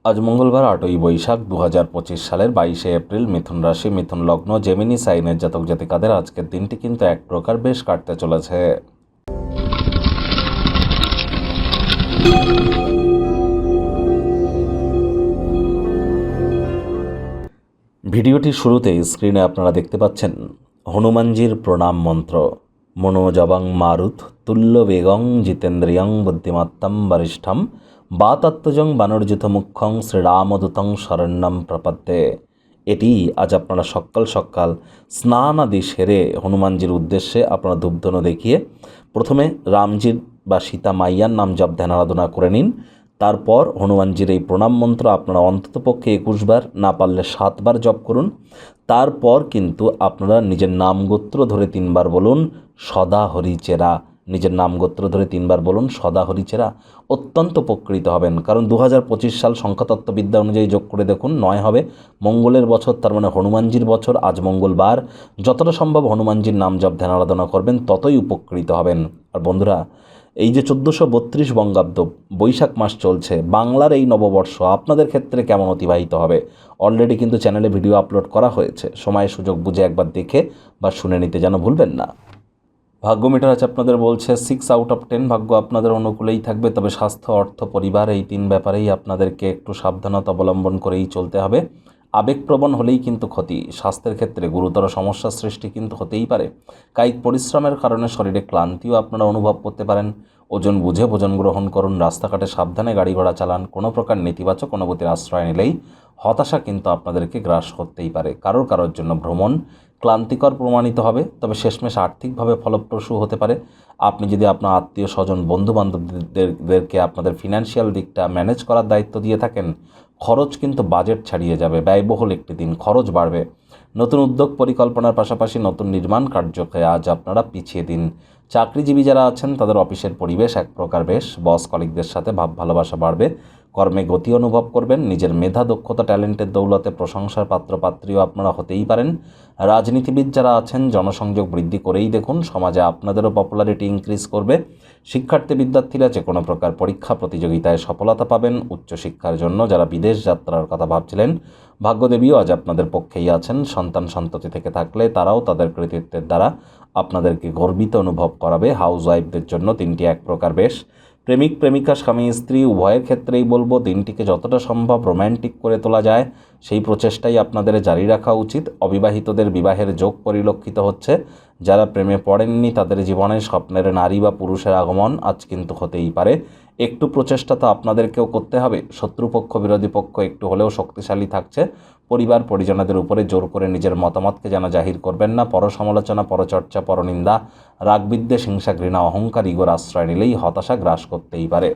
আজ মঙ্গলবার 8ই বৈশাখ 2025 সালের 22শে এপ্রিল। মিথুন রাশি, মিথুন লগ্ন, জেমিনি সাইনের জাতক জাতিকাদের আজকের দিনটি কিন্তু এক প্রকার বেশ কাটতে চলেছে। ভিডিওটির শুরুতে স্ক্রিনে আপনারা দেখতে পাচ্ছেন হনুমানজির প্রণাম মন্ত্র। মনোজবং মারুত তুল্য বেগং জিতেন্দ্রিয়ং বুদ্ধিমত্তম বরিষ্ঠম বাতাত্মজং বানর্জিত মুখ্যং শ্রীরামদূতং শরণ্যম প্রপদ্যে। এটি আজ আপনারা সকাল সকাল স্নান আদি সেরে হনুমানজির উদ্দেশ্যে আপনারা ধূপধুনো দেখিয়ে প্রথমে রামজির বা সীতা মাইয়ার নাম জপ ধ্যান আরাধনা করে নিন। তারপর হনুমানজির এই প্রণাম মন্ত্র আপনারা অন্ততপক্ষে 21 বার, না পারলে 7 বার জপ করুন। তারপর কিন্তু আপনারা নিজের নাম গোত্র ধরে 3 বার বলুন সদা হরিচেরা। নিজের নাম গোত্র ধরে 3 বার বলুন সদা হরিচেরা। অত্যন্ত উপকৃত হবেন, কারণ 2025 সাল সংখ্যাতত্ত্ববিদ্যা অনুযায়ী যোগ করে দেখুন 9 হবে। মঙ্গলের বছর, তার মানে হনুমানজির বছর। আজ মঙ্গলবার, যতটা সম্ভব হনুমানজির নাম জপ ধ্যান আরাধনা করবেন, ততই উপকৃত হবেন। আর বন্ধুরা, এই যে 1432 বঙ্গাব্দ বৈশাখ মাস চলছে, বাংলার এই নববর্ষ আপনাদের ক্ষেত্রে কেমন অতিবাহিত হবে অলরেডি কিন্তু চ্যানেলে ভিডিও আপলোড করা হয়েছে। সময় সুযোগ বুঝে একবার দেখে বা শুনে নিতে যেন ভুলবেন না। ভাগ্য মিটার আছে আপনাদের বলছে 6 আউট অফ 10। ভাগ্য আপনাদের অনুকূলেই থাকবে, তবে স্বাস্থ্য, অর্থ, পরিবার এই 3 ব্যাপারেই আপনাদেরকে একটু সাবধানতা অবলম্বন করেই চলতে হবে। আবেগপ্রবণ হলেই কিন্তু ক্ষতি। স্বাস্থ্যের ক্ষেত্রে গুরুতর সমস্যার সৃষ্টি কিন্তু হতেই পারে। কায়িক পরিশ্রমের কারণে শরীরে ক্লান্তিও আপনারা অনুভব করতে পারেন। ওজন বুঝে ভোজন গ্রহণ করুন। রাস্তাঘাটে সাবধানে গাড়ি ঘোড়া চালান। কোনো প্রকার নেতিবাচক অনুভূতির আশ্রয় নিলেই হতাশা কিন্তু আপনাদেরকে গ্রাস করতেই পারে। কারোর জন্য ভ্রমণ ক্লান্তিকর প্রমাণিত হবে, তবে শেষমেশ আর্থিকভাবে ফলপ্রসূ হতে পারে। আপনি যদি আপনার আত্মীয় স্বজন, বন্ধুবান্ধবদেরকে আপনাদের ফিনান্সিয়াল দিকটা ম্যানেজ করার দায়িত্ব দিয়ে থাকেন, খরচ কিন্তু বাজেট ছাড়িয়ে যাবে। ব্যয়বহুল একটি দিন, খরচ বাড়বে। নতুন উদ্যোগ পরিকল্পনার পাশাপাশি নতুন নির্মাণ কার্যকে আজ আপনারা পিছিয়ে দিন। চাকরিজীবী যারা আছেন তাদের অফিসের পরিবেশ এক প্রকার বেশ। বস কলিগদের সাথে ভাব ভালোবাসা বাড়বে। কর্মে গতি অনুভব করবেন। নিজের মেধা, দক্ষতা, ট্যালেন্টের দৌলতে প্রশংসার পাত্রপাত্রীও আপনারা হতেই পারেন। রাজনীতিবিদ যারা আছেন জনসংযোগ বৃদ্ধি করেই দেখুন, সমাজে আপনাদেরও পপুলারিটি ইনক্রিজ করবে। শিক্ষার্থী বিদ্যার্থীরা যে কোনো প্রকার পরীক্ষা প্রতিযোগিতায় সফলতা পাবেন। উচ্চশিক্ষার জন্য যারা বিদেশ যাত্রার কথা ভাবছিলেন, ভাগ্যদেবীও আজ আপনাদের পক্ষেই আছেন। সন্তান সন্ততি থেকে থাকলে তারাও তাদের কৃতিত্বের দ্বারা আপনাদেরকে গর্বিত অনুভব করাবে। হাউস ওয়াইফদের জন্য দিনটি এক প্রকার বেশ। প্রেমিক প্রেমিকা, স্বামী স্ত্রী উভয়ের ক্ষেত্রেই বলবো দিনটিকে যতটা সম্ভব রোম্যান্টিক করে তোলা যায় সেই প্রচেষ্টাই আপনাদের জারি রাখা উচিত। অবিবাহিতদের বিবাহের যোগ পরিলক্ষিত হচ্ছে। যারা প্রেমে পড়েননি তাদের জীবনে স্বপ্নের নারী বা পুরুষের আগমন আজ কিন্তু হতেই পারে। একটু প্রচেষ্টা তো আপনাদেরকেও করতে হবে। শত্রুপক্ষ, বিরোধী পক্ষ একটু হলেও শক্তিশালী থাকছে। পরিবার পরিজনদের উপরে জোর করে নিজের মতামতকে যেন জাহির করবেন না। পরসমালোচনা, পরচর্চা, পরনিন্দা, রাগবিদ্বেষ, হিংসা, ঘৃণা, অহংকার, ইগোর আশ্রয় নিলেই হতাশা গ্রাস করতেই পারে।